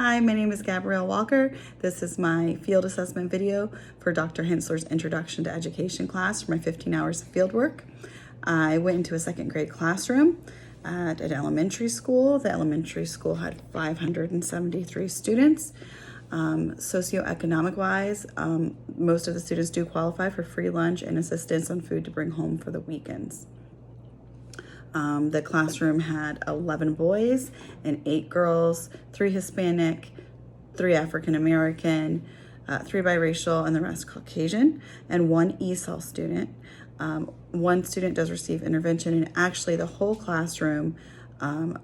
Hi, my name is Gabrielle Walker. This is my field assessment video for Dr. Hensler's Introduction to Education class for my 15 hours of field work. I went into a second grade classroom at an elementary school. The elementary school had 573 students. Socioeconomic wise, most of the students do qualify for free lunch and assistance on food to bring home for the weekends. The classroom had 11 boys and 8 girls, 3 Hispanic, 3 African American, 3 biracial, and the rest Caucasian, and 1 ESOL student. 1 student does receive intervention, and actually the whole classroom,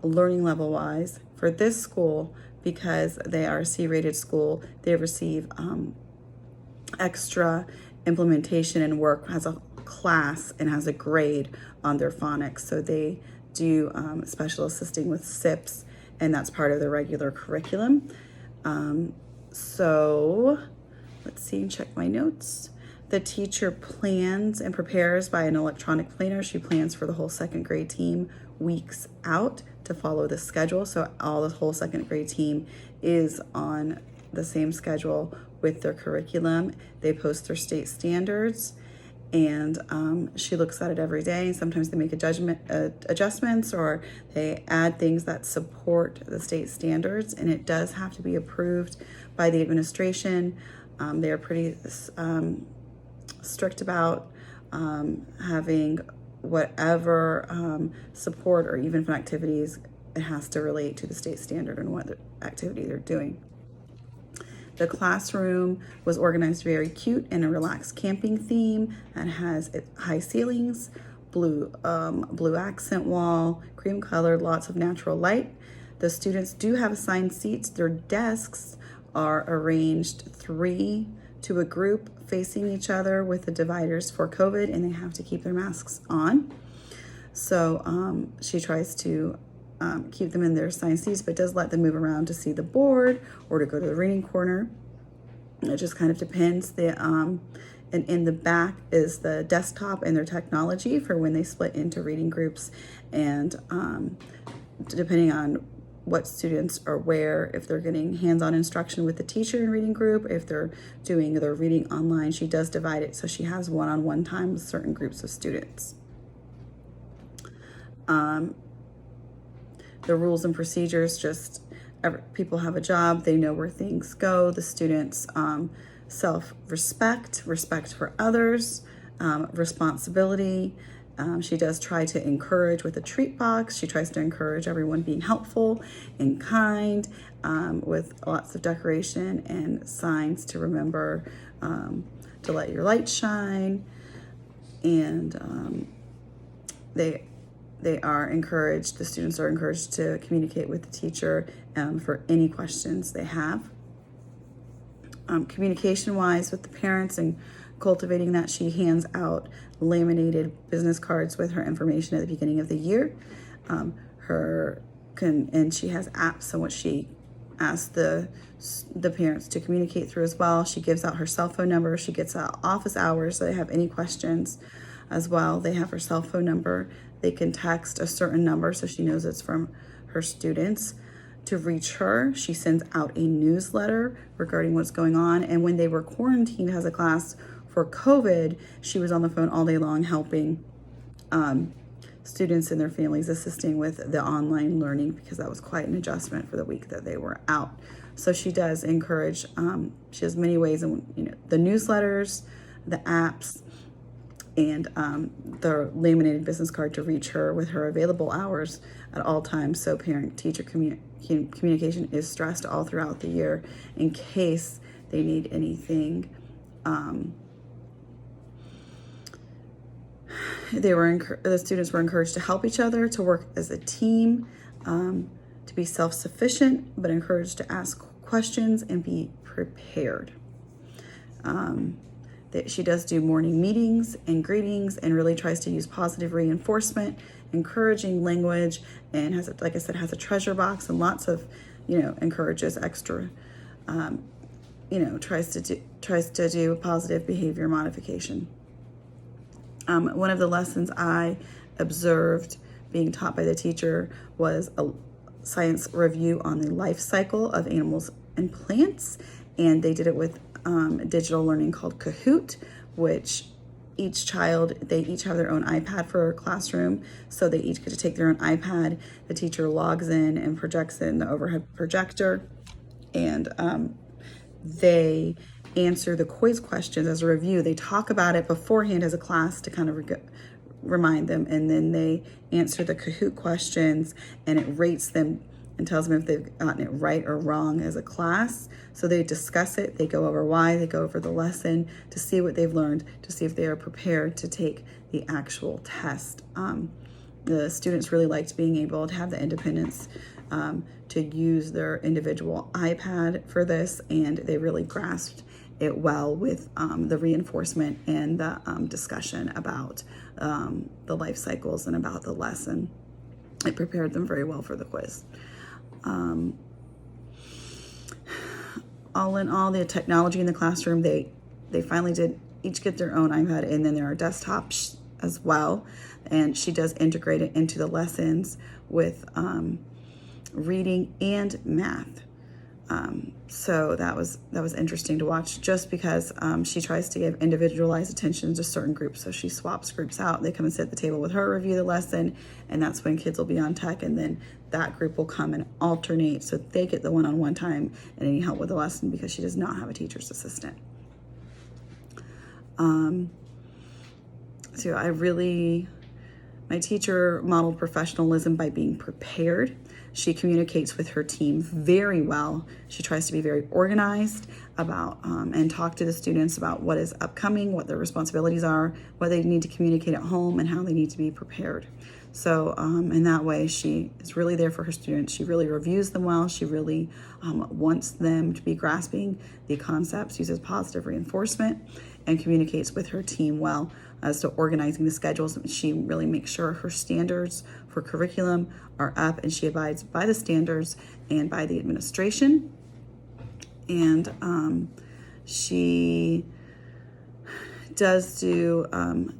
learning level wise, for this school, because they are a C-rated school, they receive extra implementation and work as a class and has a grade on their phonics. So they do special assisting with SIPs, and that's part of their regular curriculum. So let's see and check my notes. The teacher plans and prepares by an electronic planner. She plans for the whole second grade team weeks out to follow the schedule. So the whole second grade team is on the same schedule with their curriculum. They post their state standards, and she looks at it every day. Sometimes they make adjustments, or they add things that support the state standards, and it does have to be approved by the administration. They are pretty strict about having whatever support or even fun activities, it has to relate to the state standard and what activity they're doing. The classroom was organized very cute in a relaxed camping theme that has high ceilings, blue accent wall, cream colored, lots of natural light. The students do have assigned seats. Their desks are arranged 3 to a group facing each other with the dividers for COVID, and they have to keep their masks on. So she tries to keep them in their assigned seats, but does let them move around to see the board or to go to the reading corner. It just kind of depends. And in the back is the desktop and their technology for when they split into reading groups, and depending on what students are where, if they're getting hands-on instruction with the teacher in reading group, if they're doing their reading online, she does divide it so she has one-on-one time with certain groups of students. The rules and procedures, just people have a job, they know where things go. The students self-respect, respect for others, responsibility. She does try to encourage with a treat box. She tries to encourage everyone being helpful and kind, with lots of decoration and signs to remember to let your light shine. And they are encouraged, the students are encouraged to communicate with the teacher for any questions they have. Communication-wise with the parents and cultivating that, she hands out laminated business cards with her information at the beginning of the year. And she has apps on what she asks the parents to communicate through as well. She gives out her cell phone number. She gets out office hours, so they have any questions as well. They have her cell phone number. They can text a certain number so she knows it's from her students. To reach her, she sends out a newsletter regarding what's going on. And when they were quarantined as a class for COVID, she was on the phone all day long helping students and their families, assisting with the online learning, because that was quite an adjustment for the week that they were out. So she does encourage, she has many ways, and the newsletters, the apps, and the laminated business card to reach her with her available hours at all times. So parent-teacher communication is stressed all throughout the year in case they need anything. The students were encouraged to help each other, to work as a team, to be self-sufficient, but encouraged to ask questions and be prepared. She does do morning meetings and greetings, and really tries to use positive reinforcement, encouraging language, and has, like I said, has a treasure box and lots of, encourages extra, tries to do positive behavior modification. One of the lessons I observed being taught by the teacher was science review on the life cycle of animals and plants, and they did it with digital learning called Kahoot, which they each have their own iPad for a classroom, so they each get to take their own iPad. The teacher logs in and projects it in the overhead projector, and they answer the quiz questions as a review. They talk about it beforehand as a class to kind of remind them, and then they answer the Kahoot questions, and it rates them and tells them if they've gotten it right or wrong as a class. So they discuss it, they go over why, they go over the lesson to see what they've learned, to see if they are prepared to take the actual test. The students really liked being able to have the independence to use their individual iPad for this, and they really grasped it well with the reinforcement and the discussion about the life cycles and about the lesson. It prepared them very well for the quiz. All in all, the technology in the classroom, they finally did each get their own iPad, and then there are desktops as well. And she does integrate it into the lessons with reading and math. So that was interesting to watch, just because she tries to give individualized attention to certain groups. So she swaps groups out. They come and sit at the table with her, review the lesson, and that's when kids will be on tech, and then that group will come and alternate so they get the one-on-one time and any help with the lesson, because she does not have a teacher's assistant. So my teacher modeled professionalism by being prepared. She communicates with her team very well. She tries to be very organized about and talk to the students about what is upcoming, what their responsibilities are, what they need to communicate at home, and how they need to be prepared. So in that way, she is really there for her students. She really reviews them well. She really wants them to be grasping the concepts, uses positive reinforcement, and communicates with her team well as to organizing the schedules. She really makes sure her standards for curriculum are up, and she abides by the standards and by the administration. And she does do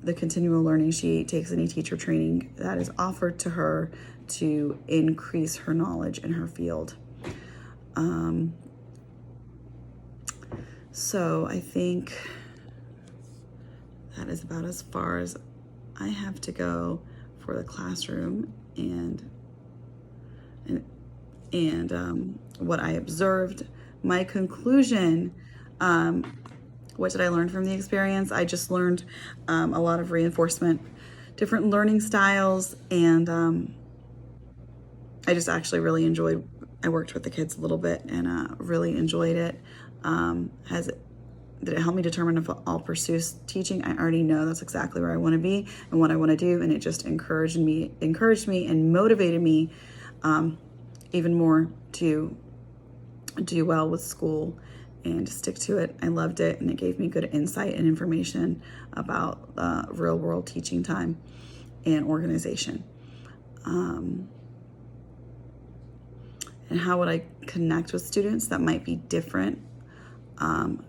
the continual learning. She takes any teacher training that is offered to her to increase her knowledge in her field. So I think that is about as far as I have to go for the classroom and what I observed. My conclusion, what did I learn from the experience? I just learned a lot of reinforcement, different learning styles, and I just actually really enjoyed. I worked with the kids a little bit and really enjoyed it. Did it help me determine if I'll pursue teaching? I already know that's exactly where I want to be and what I want to do, and it just encouraged me and motivated me even more to do well with school and stick to it. I loved it, and it gave me good insight and information about real world teaching time and organization. And how would I connect with students that might be different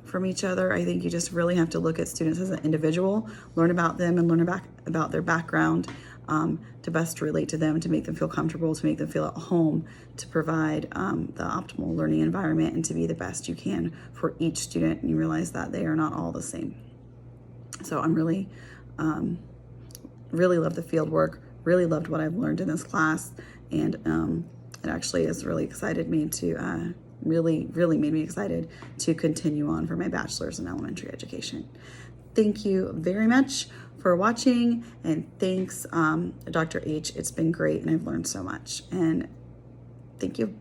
from each other? I think you just really have to look at students as an individual, learn about them and learn about their background to best relate to them, to make them feel comfortable, to make them feel at home, to provide the optimal learning environment, and to be the best you can for each student. And you realize that they are not all the same. So I'm really love the field work, really loved what I've learned in this class, and it actually has really excited me to really made me excited to continue on for my bachelor's in elementary education. Thank you very much for watching, and thanks, Dr. H. It's been great, and I've learned so much, and thank you.